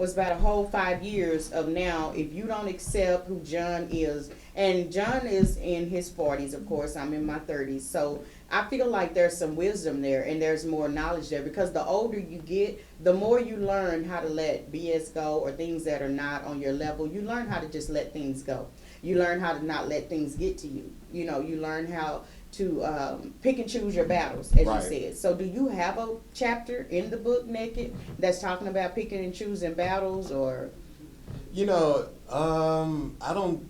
was about a whole 5 years of now, if you don't accept who John is, and John is in his 40s, of course, I'm in my 30s, so I feel like there's some wisdom there and there's more knowledge there because the older you get, the more you learn how to let BS go or things that are not on your level. You learn how to just let things go. You learn how to not let things get to you. You know, you learn how to pick and choose your battles, as you Right. said. So, do you have a chapter in the book, Naked, that's talking about picking and choosing battles, or? I don't.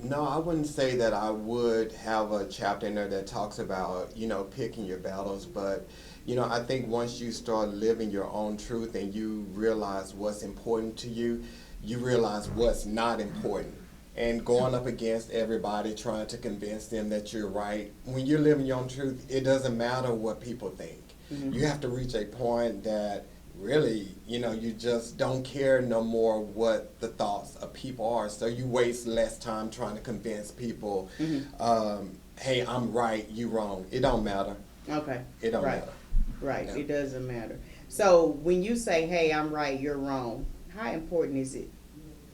No, I wouldn't say that I would have a chapter in there that talks about, picking your battles, but, I think once you start living your own truth and you realize what's important to you, you realize what's not important. And going up against everybody trying to convince them that you're right. When you're living your own truth, it doesn't matter what people think. Mm-hmm. You have to reach a point that really, you just don't care no more what the thoughts of people are. So you waste less time trying to convince people, Mm-hmm. hey, I'm right, you wrong. It don't matter. Okay. It don't Right. matter. Right. Yeah. It doesn't matter. So when you say, "Hey, I'm right, you're wrong," how important is it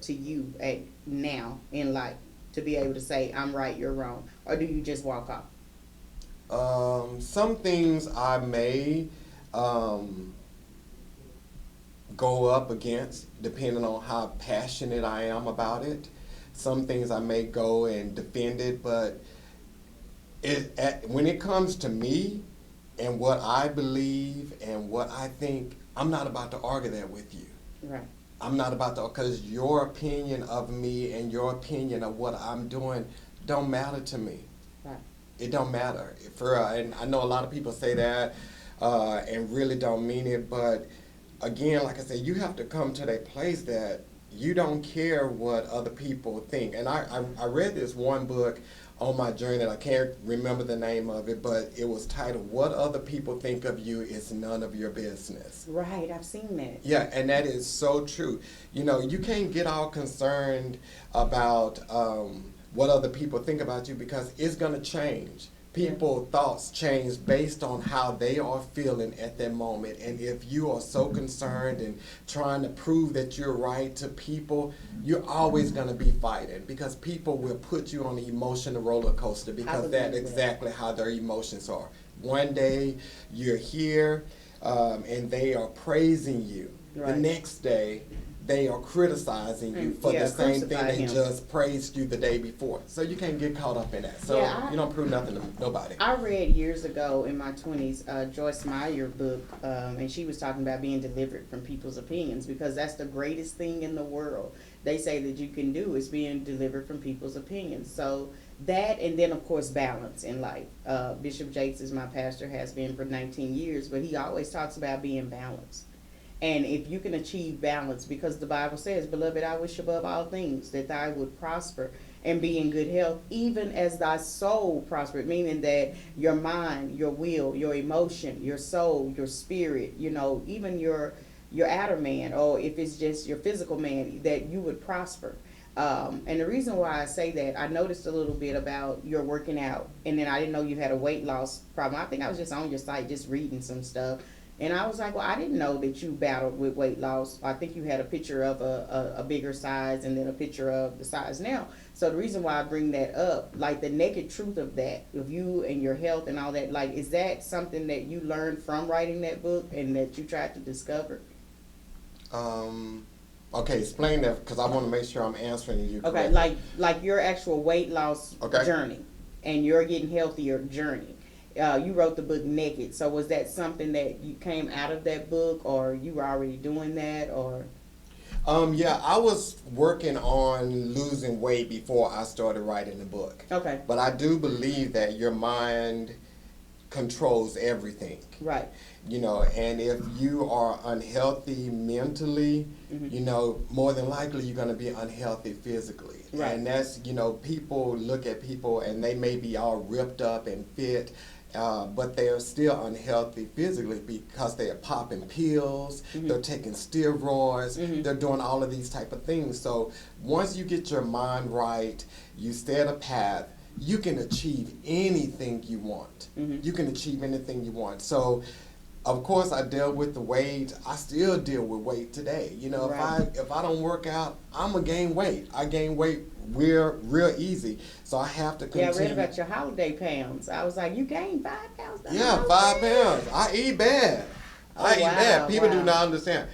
to you at now in life to be able to say, "I'm right, you're wrong," or do you just walk off? Some things I may um, go up against depending on how passionate I am about it. Some things I may go and defend it, but when it comes to me and what I believe and what I think, I'm not about to argue that with you. Right. I'm not about to, because your opinion of me and your opinion of what I'm doing don't matter to me. Right. It don't matter. And I know a lot of people say that and really don't mean it, but again, like I said, you have to come to that place that you don't care what other people think. And I read this one book on my journey that I can't remember the name of it, but it was titled "What Other People Think of You Is None of Your Business." Right. I've seen that. Yeah, and that is so true. You can't get all concerned about what other people think about you because it's going to change. Yeah. People thoughts change based on how they are feeling at that moment. And if you are so concerned and trying to prove that you're right to people, you're always going to be fighting because people will put you on an emotional roller coaster because believe that's that. exactly how their emotions are. One day you're here and they are praising you. The Right. next day they are criticizing you for Yeah, the same thing crucify they him. just praised you the day before. So you can't get caught up in that. So Yeah, you don't prove nothing to nobody. I read years ago in my 20s Joyce Meyer book, and she was talking about being delivered from people's opinions because that's the greatest thing in the world. They say that you can do is being delivered from people's opinions. So that, and then of course balance in life. Bishop Jakes is my pastor, has been for 19 years, but he always talks about being balanced. And if you can achieve balance, because the Bible says, "Beloved, I wish above all things that thou would prosper and be in good health, even as thy soul prospered," meaning that your mind, your will, your emotion, your soul, your spirit, even your outer man, or if it's just your physical man, that you would prosper. And the reason why I say that, I noticed a little bit about your working out, and then I didn't know you had a weight loss problem. I think I was just on your site, just reading some stuff. And I was like, well, I didn't know that you battled with weight loss. I think you had a picture of a bigger size and then a picture of the size now. So the reason why I bring that up, like the naked truth of that, of you and your health and all that, like, is that something that you learned from writing that book and that you tried to discover? Um, okay, explain that because I want to make sure I'm answering you Okay, correctly. like your actual weight loss Okay. journey and your getting healthier journey. You wrote the book Naked. So was that something that you came out of that book, or you were already doing that, or? Yeah, I was working on losing weight before I started writing the book. Okay, But I do believe that your mind controls everything. right. And if you are unhealthy mentally, more than likely you're going to be unhealthy physically. Right. And that's, people look at people and they may be all ripped up and fit, but they are still unhealthy physically because they are popping pills, they're taking steroids, they're doing all of these type of things. So once you get your mind right, you set a path, you can achieve anything you want. You can achieve anything you want. So of course, I dealt with the weight. I still deal with weight today. You know, Right. if I don't work out, I'm gonna gain weight. I gain weight real easy. So I have to Yeah, I read continue. about your holiday pounds. I was like, you gained 5 pounds. Yeah, 5 pounds. I eat bad. I Oh eat bad. wow, People do wow. not understand.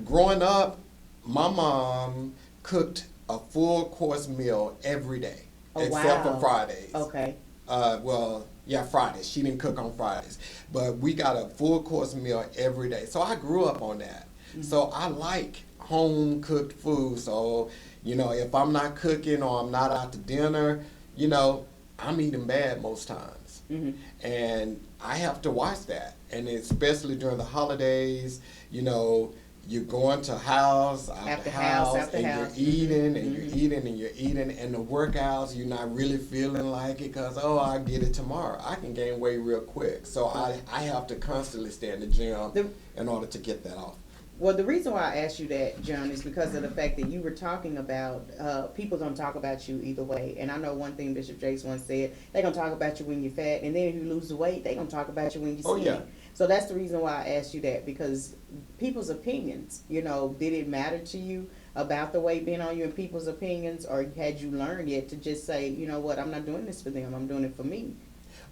Growing up, my mom cooked a full course meal every day, Oh except for wow. Fridays. Okay. Well, yeah, Fridays. She didn't cook on Fridays, but we got a full course meal every day. So I grew up on that. So I like home cooked food. So if I'm not cooking or I'm not out to dinner, you know, I'm eating bad most times, Hmm. and I have to watch that. And especially during the holidays, you know, you're going to house after house, After and house. you're eating and Hmm. you're eating and you're eating, and the workouts you're not really feeling like it because I get it tomorrow. I can gain weight real quick, so I have to constantly stay in the gym The, in order to get that off. well, the reason why I asked you that, John, is because of the fact that you were talking about people don't talk about you either way. And I know one thing Bishop Jakes once said: they're gonna talk about you when you're fat, and then if you lose the weight, they're gonna talk about you when you're Oh skinny. yeah. So that's the reason why I asked you that, because people's opinions, did it matter to you about the weight being on you and people's opinions, or had you learned yet to just say, you know what, I'm not doing this for them, I'm doing it for me?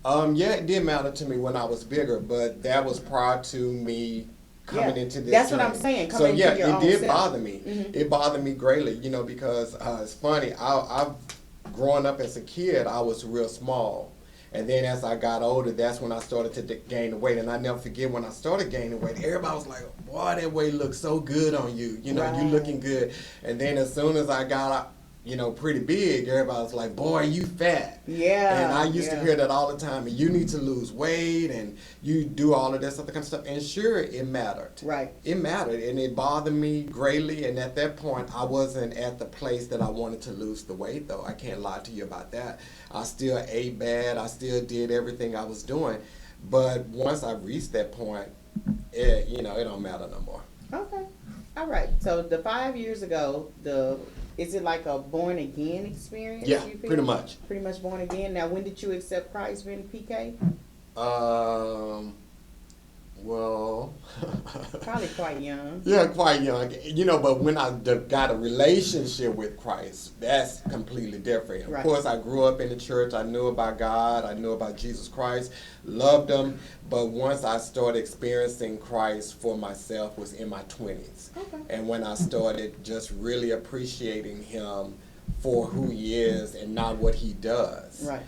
Yeah, it did matter to me when I was bigger, but that was prior to me coming Yeah, into this that's what I'm journey. saying. So Coming yeah, into your it own did self. bother me. Mhm. It bothered me greatly, because it's funny. I've growing up as a kid, I was real small, and then as I got older, that's when I started to gain the weight. And I never forget when I started gaining weight. Everybody was like, "Boy, that weight looks so good on you. You Right. looking good." And then as soon as I got pretty big, everybody was like, "Boy, you fat." And I Yeah, used to yeah. hear that all the time. And you need to lose weight, and you do all of this other kind of stuff. And sure, it mattered. Right. It mattered, and it bothered me greatly. And at that point, I wasn't at the place that I wanted to lose the weight, though. I can't lie to you about that. I still ate bad. I still did everything I was doing. But once I reached that point, it don't matter no more. Okay. All right. So the 5 years ago, is it like a born again experience? Yeah, You feel? pretty much. Pretty much born again. Now, when did you accept Christ being PK? Well, Probably quite young. yeah, quite young. But when I got a relationship with Christ, that's completely different. Of Right. course, I grew up in the church. I knew about God. I knew about Jesus Christ. Loved Him. But once I started experiencing Christ for myself was in my 20s. Okay. And when I started just really appreciating Him for who He is and not what He does. Right.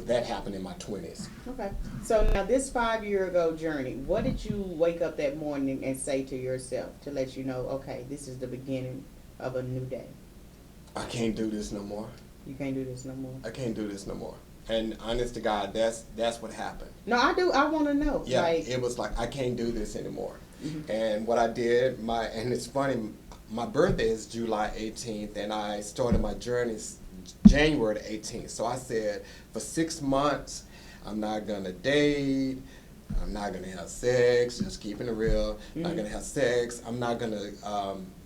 That happened in my 20s. Okay. So now, this 5 year ago journey, what did you wake up that morning and say to yourself to let you know, okay, this is the beginning of a new day? I can't do this no more. You can't do this no more. I can't do this no more. And honest to God, that's what happened. No, I do. I want to know. Yeah, Like, it was like I can't do this anymore. Mhm. And what I did, and it's funny, my birthday is July 18th, and I started my journey January the 18th. So I said, for 6 months, I'm not gonna date. I'm not gonna have sex. Just keeping it real. Not gonna have sex. I'm not gonna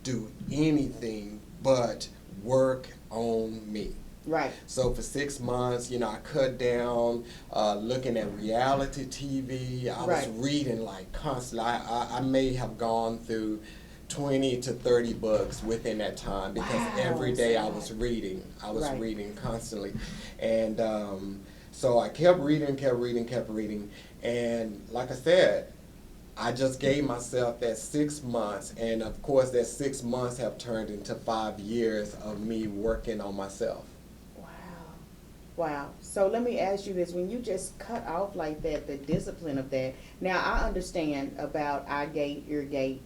do anything but work on me. right. So for 6 months, I cut down looking at reality TV. I was Right. reading like constantly. I may have gone through 20 to 30 books within that time because Wow, every day so I was reading. I was Right. reading constantly. And so I kept reading. And like I said, I just gave myself that 6 months. And of course, that 6 months have turned into 5 years of me working on myself. Wow. Wow. So let me ask you this. When you just cut off like that, the discipline of that, now I understand about eye gate, ear gate,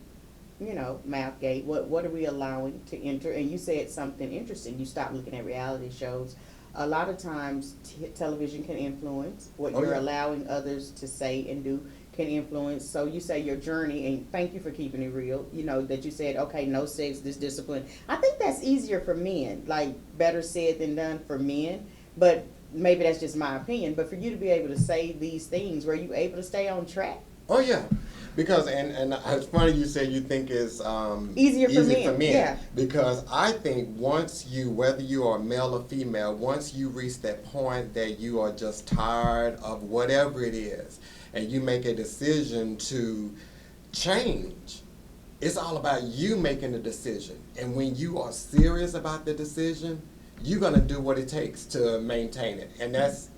mouth gate. What are we allowing to enter? And you said something interesting. You stopped looking at reality shows. A lot of times television can influence what Oh, you're yeah. allowing others to say and do can influence. So you say your journey, and thank you for keeping it real, that you said, okay, no sex, this discipline. I think that's easier for men, like better said than done for men, but maybe that's just my opinion. But for you to be able to say these things, were you able to stay on track? Oh yeah, because and it's funny you say you think it's Easier for men, yeah. Because I think once whether you are male or female, once you reach that point that you are just tired of whatever it is, and you make a decision to change, it's all about you making the decision. And when you are serious about the decision, you're going to do what it takes to maintain it. And that's,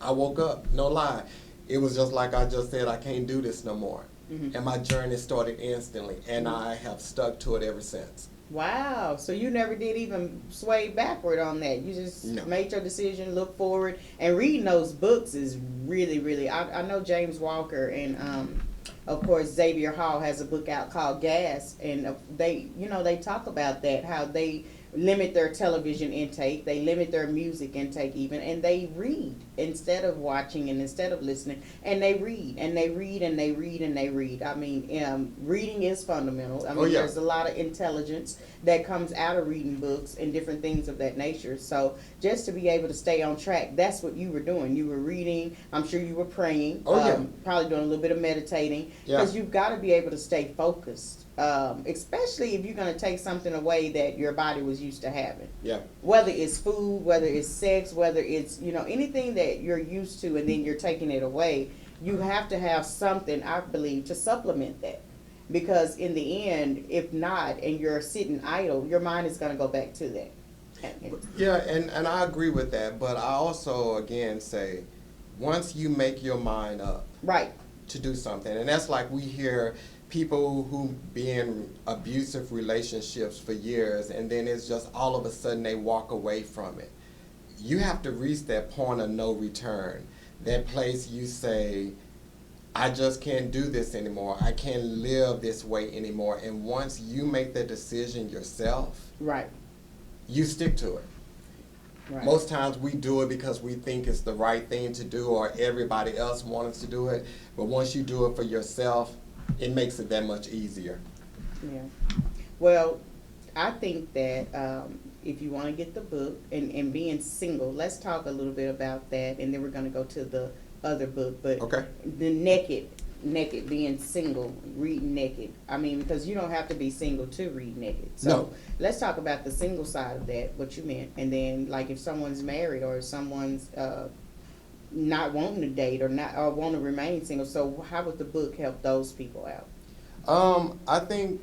I woke up, no lie. It was just like I just said, I can't do this no more. Mm-hmm. And my journey started instantly, and I have stuck to it ever since. Wow. So you never did even sway backward on that. You just made your decision, look forward, and reading those books is really, really. I know James Walker and of course Xavier Hall has a book out called Gas, and they talk about that, how they limit their television intake, they limit their music intake even, and they read instead of watching and instead of listening, and they read and they read and they read and they read. I mean, reading is fundamental. I mean, there's a lot of intelligence that comes out of reading books and different things of that nature. So just to be able to stay on track, that's what you were doing. You were reading. I'm sure you were praying. Probably doing a little bit of meditating, because you've got to be able to stay focused. Especially if you're going to take something away that your body was used to having. Yeah. Whether it's food, whether it's sex, whether it's, anything that you're used to, and then you're taking it away, you have to have something, I believe, to supplement that. Because in the end, if not, and you're sitting idle, your mind is going to go back to that. Yeah, and I agree with that. But I also, again, say, once you make your mind up to do something, and that's like we hear people who be in abusive relationships for years, and then it's just all of a sudden they walk away from it. You have to reach that point of no return, that place you say, I just can't do this anymore. I can't live this way anymore. And once you make that decision yourself, you stick to it. Most times we do it because we think it's the right thing to do, or everybody else wants us to do it. But once you do it for yourself, it makes it that much easier. Yeah. Well, I think that if you want to get the book and being single, let's talk a little bit about that, and then we're going to go to the other book. But the naked, being single, reading naked. I mean, because you don't have to be single to read naked. So let's talk about the single side of that, what you meant. And then, like, if someone's married or if someone's not wanting to date or want to remain single, so how would the book help those people out? I think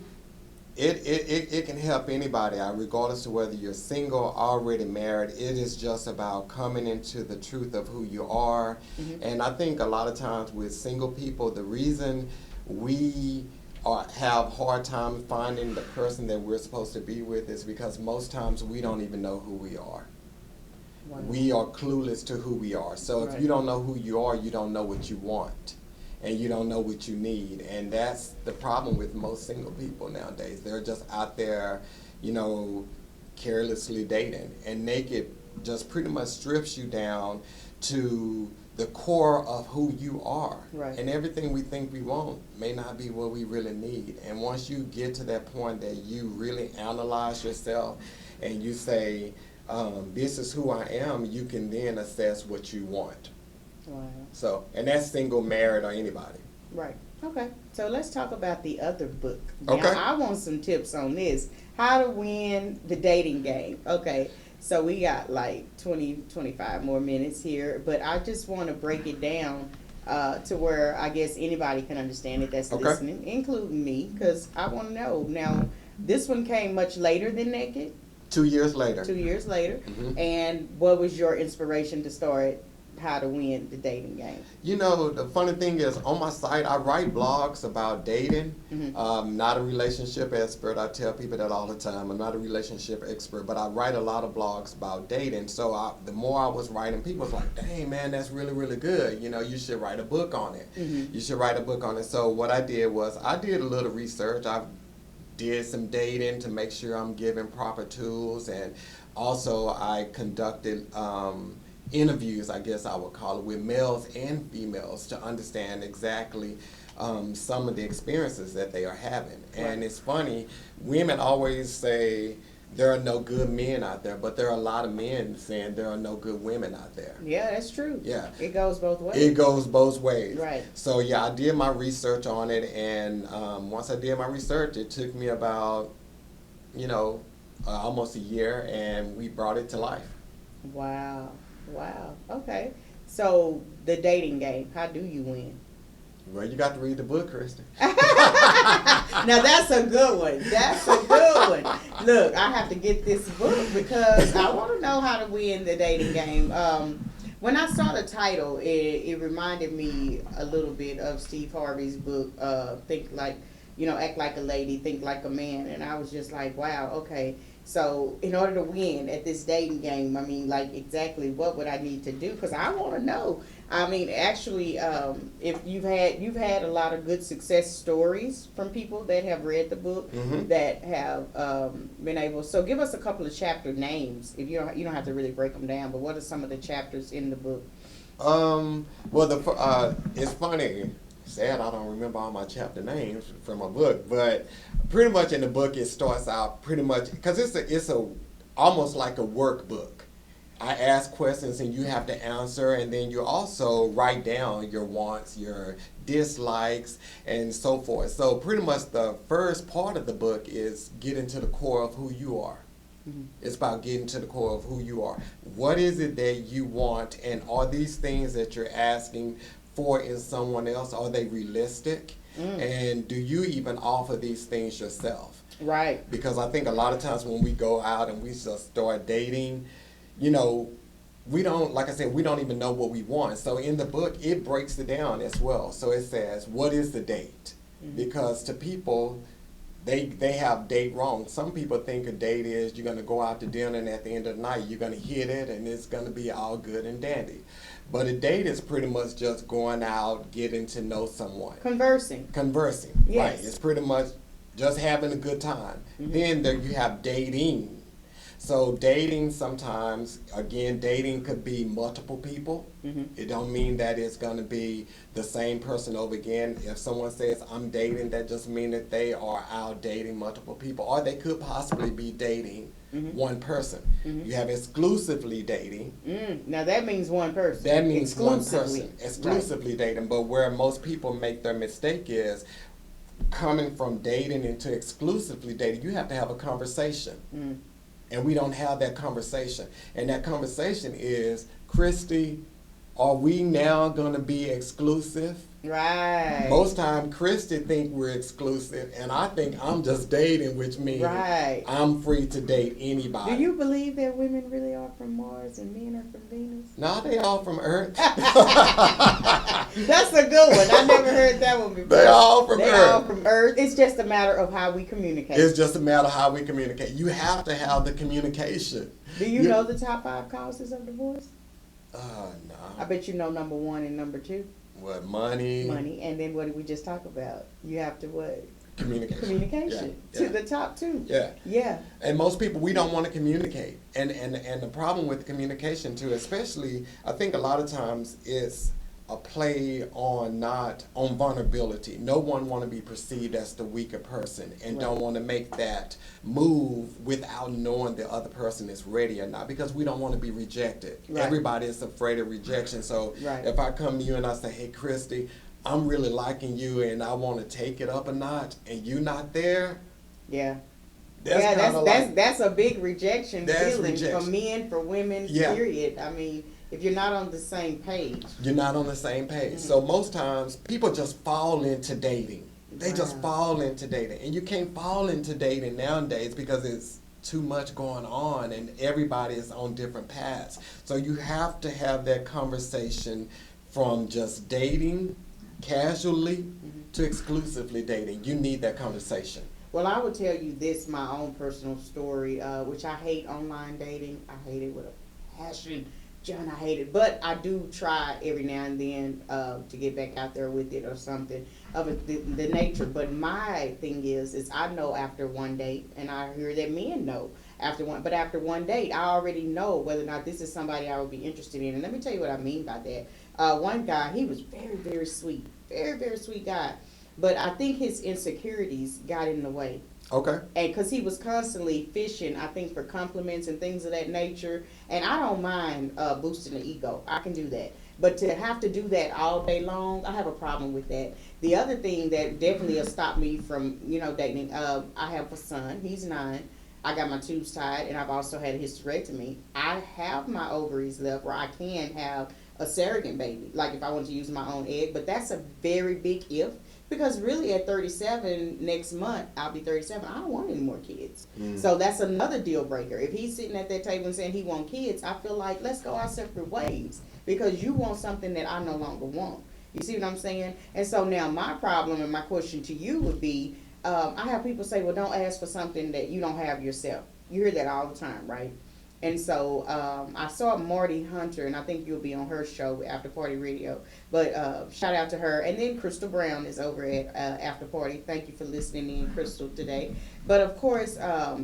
it can help anybody out, regardless of whether you're single, already married. It is just about coming into the truth of who you are. And I think a lot of times with single people, the reason we have hard time finding the person that we're supposed to be with is because most times we don't even know who we are. We are clueless to who we are. So if you don't know who you are, you don't know what you want, and you don't know what you need. And that's the problem with most single people nowadays. They're just out there, carelessly dating. And naked just pretty much strips you down to the core of who you are. And everything we think we want may not be what we really need. And once you get to that point that you really analyze yourself and you say, this is who I am, you can then assess what you want. So, and that's single, married, or anybody. Okay. So let's talk about the other book. Now, I want some tips on this. How to Win the Dating Game. Okay. So we got like 20, 25 more minutes here, but I just want to break it down to where I guess anybody can understand it that's listening, including me, because I want to know. Now, this one came much later than Naked. 2 years later. 2 years later. And what was your inspiration to start How to Win the Dating Game? The funny thing is, on my site, I write blogs about dating. Not a relationship expert. I tell people that all the time. I'm not a relationship expert, but I write a lot of blogs about dating. So the more I was writing, people was like, dang, man, that's really, really good. You should write a book on it. You should write a book on it. So what I did was, I did a little research. I did some dating to make sure I'm giving proper tools, and also I conducted interviews, I guess I would call it, with males and females to understand exactly some of the experiences that they are having. And it's funny, women always say there are no good men out there, but there are a lot of men saying there are no good women out there. Yeah, that's true. Yeah. It goes both ways. It goes both ways. Right. So yeah, I did my research on it, and once I did my research, it took me about, almost a year, and we brought it to life. Wow. Okay. So the dating game, how do you win? Well, you got to read the book, Christy. Now that's a good one. That's a good one. Look, I have to get this book because I want to know how to win the dating game. When I saw the title, it reminded me a little bit of Steve Harvey's book, Think Like, Act Like a Lady, Think Like a Man. And I was just like, wow, okay. So in order to win at this dating game, I mean, like, exactly what would I need to do? Because I want to know. I mean, actually, if you've had a lot of good success stories from people that have read the book, that have been able. So give us a couple of chapter names. If you don't have to really break them down, but what are some of the chapters in the book? Well, it's funny. Sad I don't remember all my chapter names from my book, but pretty much in the book it starts out pretty much because it's a almost like a workbook. I ask questions and you have to answer, and then you also write down your wants, your dislikes, and so forth. So pretty much the first part of the book is getting to the core of who you are. It's about getting to the core of who you are. What is it that you want, and are these things that you're asking for in someone else, are they realistic? And do you even offer these things yourself? Right. Because I think a lot of times when we go out and we just start dating, we don't, like I said, we don't even know what we want. So in the book, it breaks it down as well. So it says, what is the date? Because to people, they have date wrong. Some people think a date is you're going to go out to dinner and at the end of the night, you're going to hit it and it's going to be all good and dandy. But a date is pretty much just going out, getting to know someone. Conversing. Yes. Right. It's pretty much just having a good time. Then there you have dating. So dating sometimes, again, dating could be multiple people. It don't mean that it's going to be the same person over again. If someone says, I'm dating, that just means that they are out dating multiple people. Or they could possibly be dating one person. You have exclusively dating. Now that means one person. That means one person. Exclusively dating. But where most people make their mistake is coming from dating into exclusively dating, you have to have a conversation. And we don't have that conversation. And that conversation is, Christy, are we now going to be exclusive? Right. Most time, Christy think we're exclusive, and I think I'm just dating, which means I'm free to date anybody. Do you believe that women really are from Mars and men are from Venus? No, they all from Earth. That's a good one. I never heard that one before. They all from Earth. They all from Earth. It's just a matter of how we communicate. It's just a matter of how we communicate. You have to have the communication. Do you know the top 5 causes of divorce? No. I bet you know number 1 and number 2. What, money? Money, and then what did we just talk about? You have to what? Communication. To the top 2. Yeah. And most people, we don't want to communicate. And the problem with communication too, especially, I think a lot of times it's a play on vulnerability. No one want to be perceived as the weaker person and don't want to make that move without knowing the other person is ready or not, because we don't want to be rejected. Everybody is afraid of rejection. So if I come to you and I say, hey, Christy, I'm really liking you and I want to take it up a notch and you not there. That's a big rejection feeling rejection. For men, for women, period. I mean, if you're not on the same page. You're not on the same page. So most times people just fall into dating. They just fall into dating. And you can't fall into dating nowadays because it's too much going on and everybody is on different paths. So you have to have that conversation from just dating casually to exclusively dating. You need that conversation. Well, I will tell you this, my own personal story, which I hate online dating. I hate it with a passion. John, I hate it, but I do try every now and then to get back out there with it or something of the nature. But my thing is I know after one date, and I hear that men know after one date, I already know whether or not this is somebody I would be interested in. And let me tell you what I mean by that. One guy, he was very, very sweet, very, very sweet guy, but I think his insecurities got in the way. Okay. And because he was constantly fishing, I think, for compliments and things of that nature. And I don't mind boosting the ego. I can do that. But to have to do that all day long, I have a problem with that. The other thing that definitely has stopped me from, dating, I have a son. He's 9. I got my tubes tied, and I've also had a hysterectomy. I have my ovaries left where I can have a surrogate baby, like if I want to use my own egg. But that's a very big if, because really at 37 next month, I'll be 37. I don't want any more kids. So that's another deal breaker. If he's sitting at that table and saying he wants kids, I feel like let's go our separate ways, because you want something that I no longer want. You see what I'm saying? And so now my problem and my question to you would be, I have people say, well, don't ask for something that you don't have yourself. You hear that all the time, right? And so I saw Marty Hunter, and I think you'll be on her show, After Party Radio. But shout out to her. And then Crystal Brown is over at After Party. Thank you for listening in, Crystal, today. But of course,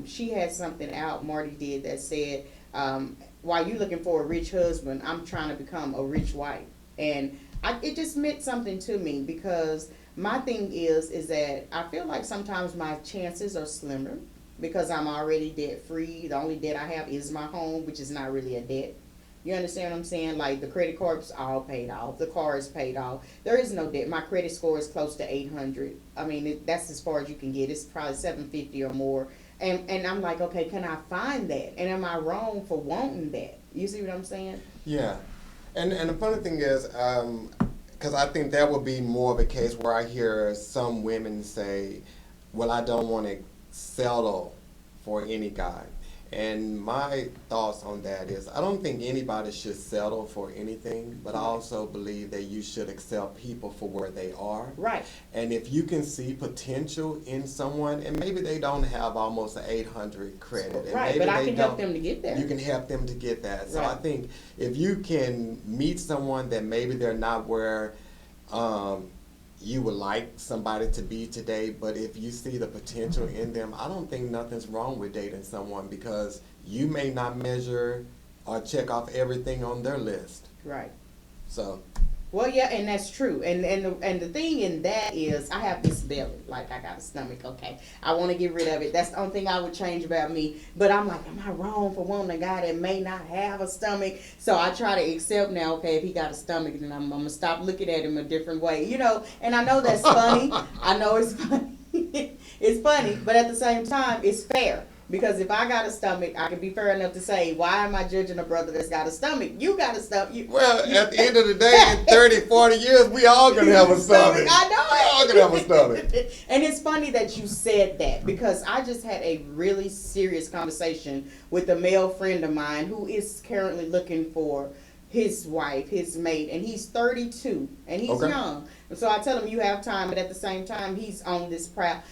she had something out, Marty did, that said, while you looking for a rich husband, I'm trying to become a rich wife. And it just meant something to me, because my thing is that I feel like sometimes my chances are slimmer, because I'm already debt free. The only debt I have is my home, which is not really a debt. You understand what I'm saying? Like the credit card's all paid off. The car is paid off. There is no debt. My credit score is close to 800. I mean, that's as far as you can get. It's probably 750 or more. And I'm like, okay, can I find that? And am I wrong for wanting that? You see what I'm saying? Yeah. And the funny thing is, because I think that would be more of a case where I hear some women say, well, I don't want to settle for any guy. And my thoughts on that is, I don't think anybody should settle for anything, but I also believe that you should accept people for where they are. Right. And if you can see potential in someone, and maybe they don't have almost an 800 credit. And right, maybe but I they can help them to get there. You can help them to get that. So right. I think if you can meet someone that maybe they're not where you would like somebody to be today, but if you see the potential in them, I don't think nothing's wrong with dating someone, because you may not measure or check off everything on their list. Right. So. Well, yeah, and that's true. And the thing in that is, I have this belly, like I got a stomach. Okay, I want to get rid of it. That's the only thing I would change about me. But I'm like, am I wrong for wanting a guy that may not have a stomach? So I try to accept now. Okay, if he got a stomach, then I'm gonna stop looking at him a different way. You know, and I know that's funny. I know it's funny. It's funny, but at the same time, it's fair. Because if I got a stomach, I can be fair enough to say, why am I judging a brother that's got a stomach? You got a stomach. Well, at the end of the day, in 30, 40 years, we all going to have a stomach. I know we all going to have a stomach. And it's funny that you said that, because I just had a really serious conversation with a male friend of mine who is currently looking for his wife, his mate, and he's 32, and he's young. So I tell him, you have time, but at the same time, he's on this proud,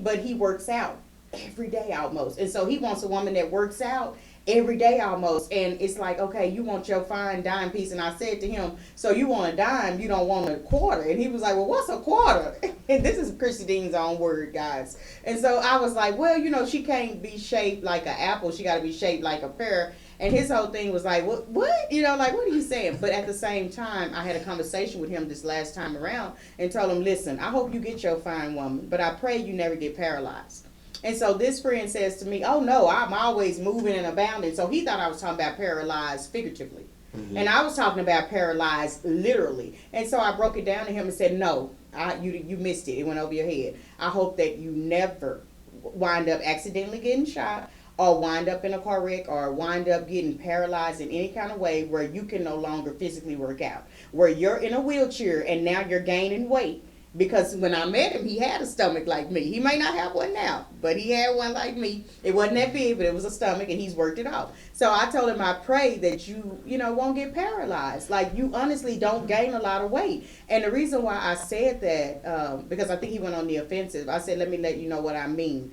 but he works out every day almost. And so he wants a woman that works out every day almost. And it's like, okay, you want your fine dime piece. And I said to him, so you want a dime, you don't want a quarter. And he was like, well, what's a quarter? And this is Christy Dean's own word, guys. And so I was like, well, you know, she can't be shaped like an apple. She got to be shaped like a pear. And his whole thing was like, what? You know, like, what are you saying? But at the same time, I had a conversation with him this last time around and told him, listen, I hope you get your fine woman, but I pray you never get paralyzed. And so this friend says to me, oh, no, I'm always moving and abounding. So he thought I was talking about paralyzed figuratively. Mm-hmm. And I was talking about paralyzed literally. And so I broke it down to him and said, no, you missed it. It went over your head. I hope that you never wind up accidentally getting shot, or wind up in a car wreck, or wind up getting paralyzed in any kind of way where you can no longer physically work out, where you're in a wheelchair and now you're gaining weight. Because when I met him, he had a stomach like me. He may not have one now, but he had one like me. It wasn't that big, but it was a stomach, and he's worked it off. So I told him, I pray that you won't get paralyzed. Like, you honestly don't gain a lot of weight. And the reason why I said that, because I think he went on the offensive, I said, let me let you know what I mean.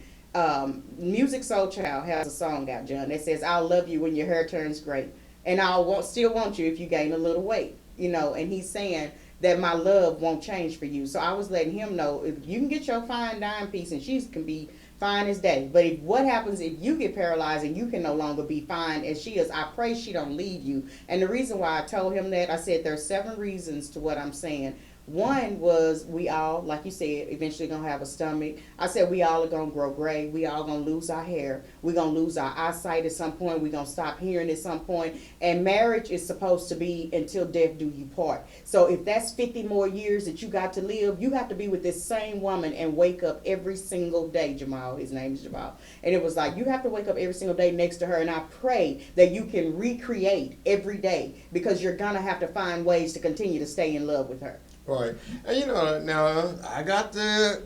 Music Soul Child has a song out, John, that says, I'll love you when your hair turns gray, and I'll still want you if you gain a little weight. And he's saying that my love won't change for you. So I was letting him know, if you can get your fine dime piece, and she can be fine as day, but what happens if you get paralyzed and you can no longer be fine as she is? I pray she don't leave you. And the reason why I told him that, I said there's 7 reasons to what I'm saying. One was we all, like you said, eventually gonna have a stomach. I said we all are gonna grow gray. We all gonna lose our hair. We gonna lose our eyesight at some point. We gonna stop hearing at some point. And marriage is supposed to be until death do you part. So if that's 50 more years that you got to live, you have to be with this same woman and wake up every single day. Jamal, his name is Jamal, and it was like you have to wake up every single day next to her. And I pray that you can recreate every day because you're gonna have to find ways to continue to stay in love with her. Right. And you know, now I got to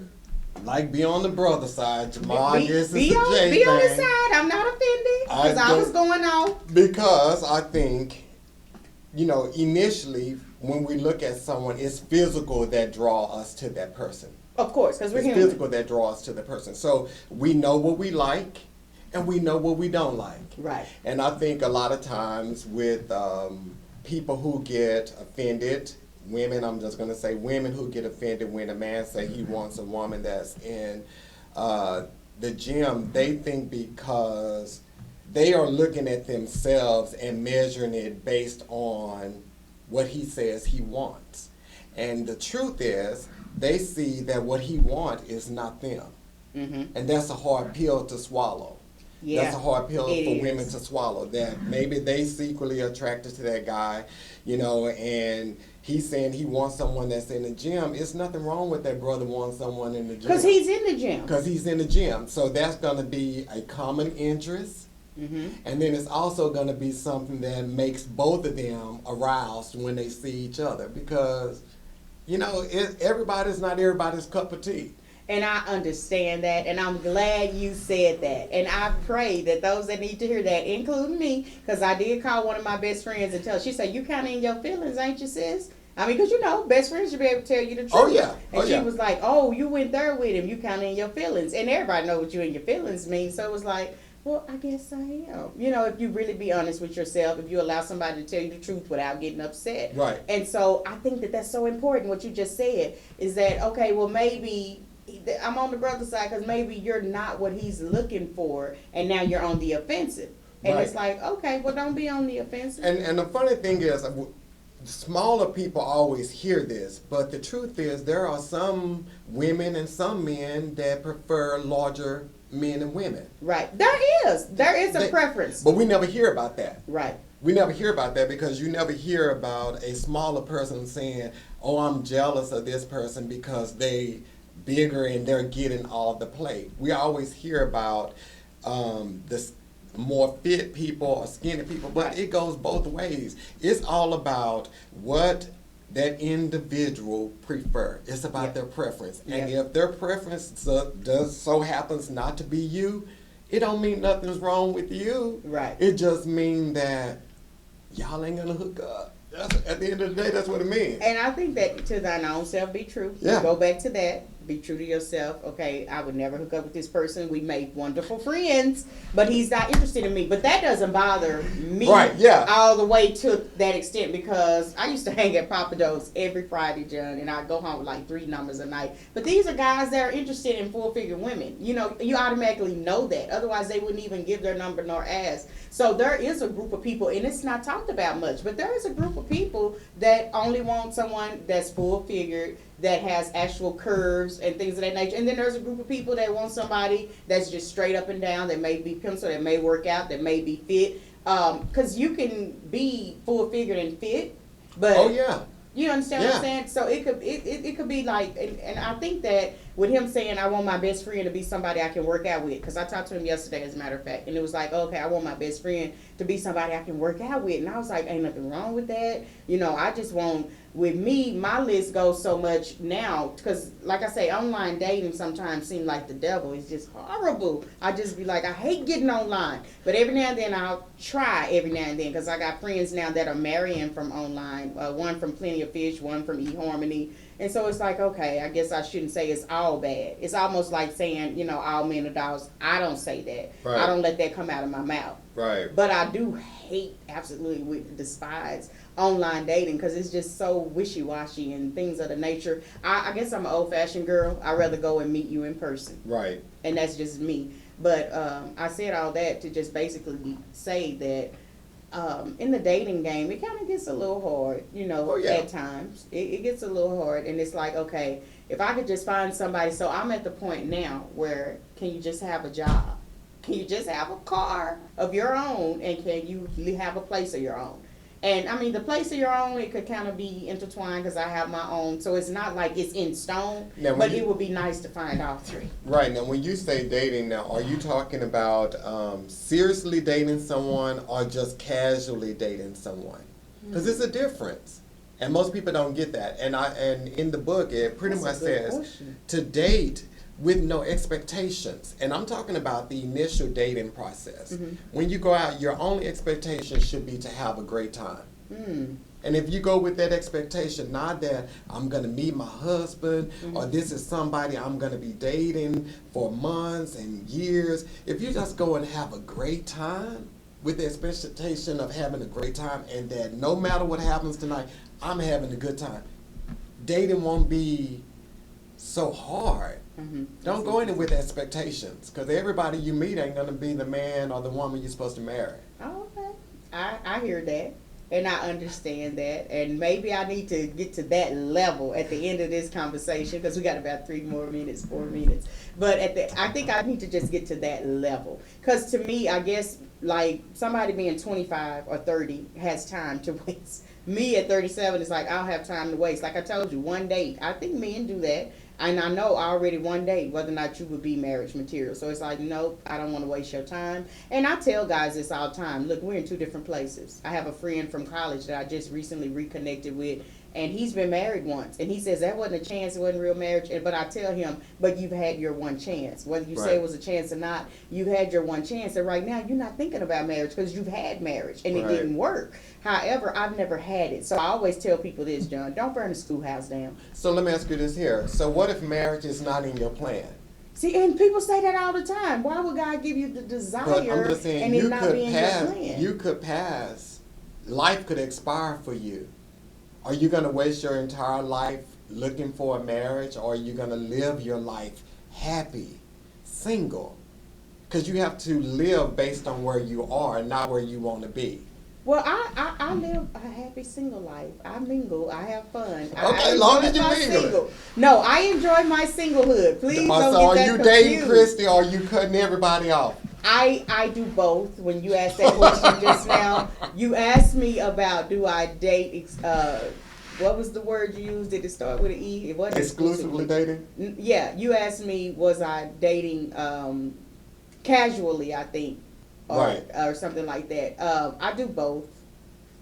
like be on the brother side. Jamal, I guess it's a J be on his thing. side. I'm not offended because I was going on. Because I think, you know, initially when we look at someone, it's physical that draw us to that person. Of course, because we're It's human. physical that draw us to the person. So we know what we like and we know what we don't like. Right. And I think a lot of times with people who get offended, women, I'm just going to say women who get offended when a man say he wants a woman that's in the gym, they think because they are looking at themselves and measuring it based on what he says he wants. And the truth is, they see that what he wants is not them. Mm-hmm. And that's a hard pill to swallow. Yeah, that's a hard pill it for is. women to swallow. That maybe they secretly attracted to that guy, you know, and he's saying he wants someone that's in the gym. It's nothing wrong with that brother wanting someone in the gym. Because he's in the gym. Because he's in the gym. So that's going to be a common interest. Mm-hmm. And then it's also going to be something that makes both of them aroused when they see each other. Because, you know, everybody's not everybody's cup of tea. And I understand that, and I'm glad you said that. And I pray that those that need to hear that, including me, because I did call one of my best friends and tell her, she said, you kind of in your feelings, ain't you, sis? I mean, because, you know, best friends should be able to tell you the truth. Oh, yeah. And she was like, oh, you went there with him. You kind of in your feelings. And everybody knows what you in your feelings means. So it was like, well, I guess I am. You know, if you really be honest with yourself, if you allow somebody to tell you the truth without getting upset. Right. And so I think that that's so important, what you just said, is that, okay, well, maybe I'm on the brother side because maybe you're not what he's looking for, and now you're on the offensive. And Right. it's like, okay, well, don't be on the offensive. And the funny thing is, smaller people always hear this, but the truth is there are some women and some men that prefer larger men and women. Right. There is a preference. But we never hear about that. Right. We never hear about that because you never hear about a smaller person saying, oh, I'm jealous of this person because they bigger and they're getting all the play. We always hear about the more fit people or skinny people, but it goes both ways. It's all about what that individual prefer. It's about their preference. And if their preference does so happens not to be you, it don't mean nothing's wrong with you. Right. It just means that y'all ain't gonna hook up. At the end of the day, that's what it means. And I think that to thine own self be true. Yeah. Go back to that. Be true to yourself. Okay, I would never hook up with this person. We made wonderful friends, but he's not interested in me. But that doesn't bother me all the way to that extent because I used to hang at Papa Do's every Friday, John, and I'd go home with like 3 numbers a night. But these are guys that are interested in full-figure women. You know, you automatically know that. Otherwise, they wouldn't even give their number nor ask. So there is a group of people, and it's not talked about much, but there is a group of people that only want someone that's full-figured, that has actual curves and things of that nature. And then there's a group of people that want somebody that's just straight up and down, that may be pencil, that may work out, that may be fit. Because you can be full-figured and fit, but you understand what I'm saying? So it could be like, and I think that with him saying, I want my best friend to be somebody I can work out with, because I talked to him yesterday, as a matter of fact, and it was like, okay, I want my best friend to be somebody I can work out with. And I was like, ain't nothing wrong with that. You know, I just want, with me, my list goes so much now, because like I say, online dating sometimes seems like the devil. It's just horrible. I just be like, I hate getting online. But every now and then I'll try every now and then, because I got friends now that are marrying from online, one from Plenty of Fish, one from eHarmony. And so it's like, okay, I guess I shouldn't say it's all bad. It's almost like saying, you know, all men are dogs. I don't say that. Right. I don't let that come out of my mouth. Right. But I do absolutely despise online dating because it's just so wishy-washy and things of the nature. I guess I'm an old-fashioned girl. I'd rather go and meet you in person. Right. And that's just me. But I said all that to just basically say that in the dating game, it kind of gets a little hard, Oh, yeah. at times. It gets a little hard, and it's like, okay, if I could just find somebody. So I'm at the point now where, can you just have a job? Can you just have a car of your own, and can you have a place of your own? And I mean, the place of your own, it could kind of be intertwined because I have my own. So it's not like it's in stone, Now, but it would be nice to find all three. Right, now when you say dating now, are you talking about seriously dating someone or just casually dating someone? Because there's a difference. And most people don't get that. And in the book, it pretty That's much a good says question. to date with no expectations. And I'm talking about the initial dating process. Mhm. When you go out, your only expectation should be to have a great time. Mm. And if you go with that expectation, not that I'm going to meet my husband or this is somebody I'm going to be dating for months and years, if you just go and have a great time with the expectation of having a great time and that no matter what happens tonight, I'm having a good time, dating won't be so hard. Mm-hmm. Don't go in it with expectations because everybody you meet ain't going to be the man or the woman you're supposed to marry. Oh, okay. I hear that. And I understand that. And maybe I need to get to that level at the end of this conversation because we got about 4 minutes. But I think I need to just get to that level. Because to me, I guess, like, somebody being 25 or 30 has time to waste. Me at 37 is like, I don't have time to waste. Like I told you, one date. I think men do that. And I know already one day whether or not you would be marriage material. So it's like, nope, I don't want to waste your time. And I tell guys this all the time. Look, we're in 2 different places. I have a friend from college that I just recently reconnected with, and he's been married once. And he says that wasn't a chance, it wasn't real marriage. But I tell him, but you've had your one chance. Whether you say Right. it was a chance or not, you've had your one chance. And right now, you're not thinking about marriage because you've had marriage and it Right. didn't work. However, I've never had it. So I always tell people this, John, don't burn the schoolhouse down. So let me ask you this here. So what if marriage is not in your plan? See, and people say that all the time. Why would God give you the desire But I'm just saying, and it you not could be in pass. your plan? You could pass. Life could expire for you. Are you going to waste your entire life looking for a marriage, or are you going to live your life happy, single? Because you have to live based on where you are, not where you want to be. Well, I live a happy single life. I mingle. I have fun. Okay, I as long as enjoy you my mingle. single. No, I enjoy my singlehood. Please don't So get are that you confused. dating Christy, or are you cutting everybody off? I do both. When you asked that question just now, you asked me about do I date, what was the word you used? Did it start with an E? It wasn't Exclusively dating? Yeah, you asked me was I dating casually, I think, Right. or something like that. I do both.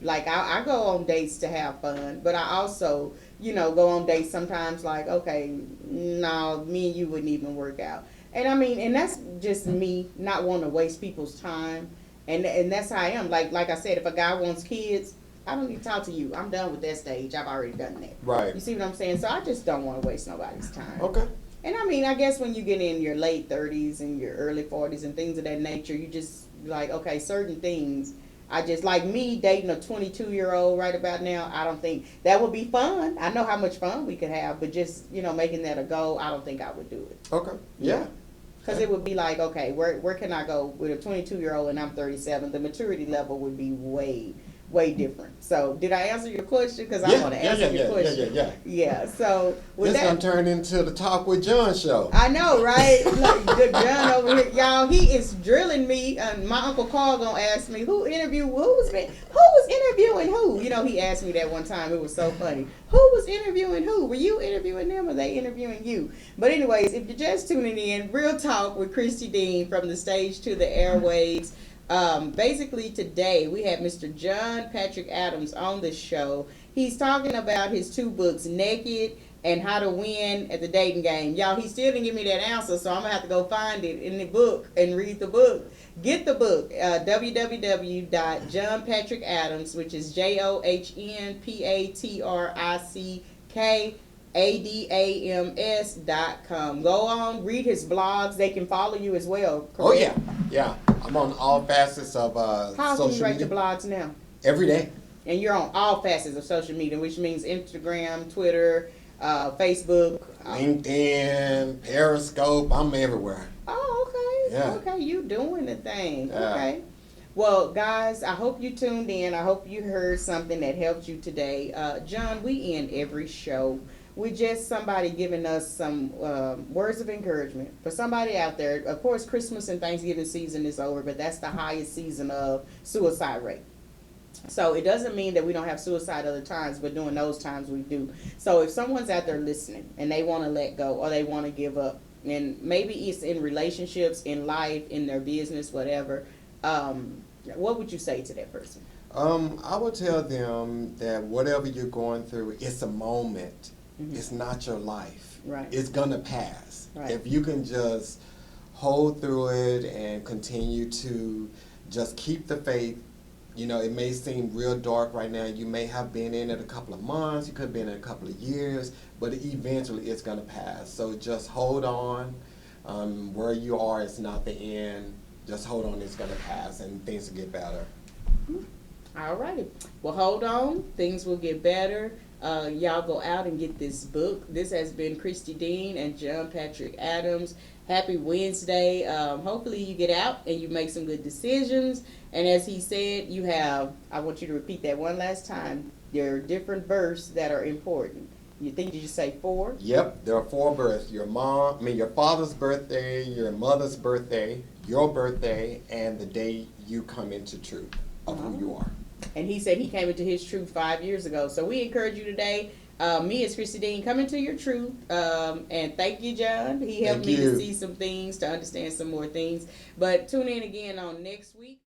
Like I go on dates to have fun, but I also, go on dates sometimes like, okay, no, me and you wouldn't even work out. And I mean, and that's just me not wanting to waste people's time. And that's how I am. Like I said, if a guy wants kids, I don't need to talk to you. I'm done with that stage. I've already done that. Right. You see what I'm saying? So I just don't want to waste nobody's time. Okay. And I mean, I guess when you get in your late 30s and your early 40s and things of that nature, you just like, okay, certain things. I just like me dating a 22-year-old right about now. I don't think that would be fun. I know how much fun we could have, but just, making that a goal, I don't think I would do it. Okay. Yeah. Because it would be like, okay, where can I go with a 22-year-old and I'm 37? The maturity level would be way, way different. So did I answer your question? Because I want to answer your question. Yeah. So with This that, gonna turn into the Talk with John show. I know, right? Like good John over here, y'all. He is drilling me. My Uncle Carl gonna ask me who was interviewing who. He asked me that one time. It was so funny. Who was interviewing who? Were you interviewing them or they interviewing you? But anyways, if you're just tuning in, Real Talk with Christy Dean from the stage to the airwaves. Basically today we have Mr. John Patrick Adams on the show. He's talking about his 2 books, Naked and How to Win at the Dating Game. Y'all, he still didn't give me that answer, so I'm going to have to go find it in the book and read the book. Get the book, www.johnpatrickadams, which is JohnPatrickAdams.com. Go on, read his blogs. They can follow you as well, correct? Oh yeah, yeah. I'm on all facets of How social can you write media your blogs now? every day. And you're on all facets of social media, which means Instagram, Twitter, Facebook. LinkedIn, Periscope. I'm everywhere. Oh, okay. Yeah. Okay, you doing the thing. Yeah. Okay. Well, guys, I hope you tuned in. I hope you heard something that helped you today. John, we end every show with just somebody giving us some words of encouragement for somebody out there. Of course, Christmas and Thanksgiving season is over, but that's the highest season of suicide rate. So it doesn't mean that we don't have suicide other times, but during those times we do. So if someone's out there listening and they want to let go or they want to give up, and maybe it's in relationships, in life, in their business, whatever, what would you say to that person? I would tell them that whatever you're going through, it's a moment. Mm-hmm. It's not your life. Right. It's gonna pass. Right. If you can just hold through it and continue to just keep the faith. You know, it may seem real dark right now. You may have been in it a couple of months. You could have been in it a couple of years, but eventually it's gonna pass. So just hold on. Where you are is not the end. Just hold on. It's gonna pass, and things will get better. All righty. Well, hold on. Things will get better. Y'all go out and get this book. This has been Christy Dean and John Patrick Adams. Happy Wednesday. Hopefully you get out and you make some good decisions. And as he said, you have, I want you to repeat that one last time, there are different verses that are important. You think you say 4? Yep, there are 4 births. Your father's birthday, your mother's birthday, your birthday, and the day you come into truth of who you are. And he said he came into his truth 5 years ago. So we encourage you today. Me as Christy Dean, come into your truth. And thank you, John. He helped me to see some things, to understand some more things. But tune in again on next week.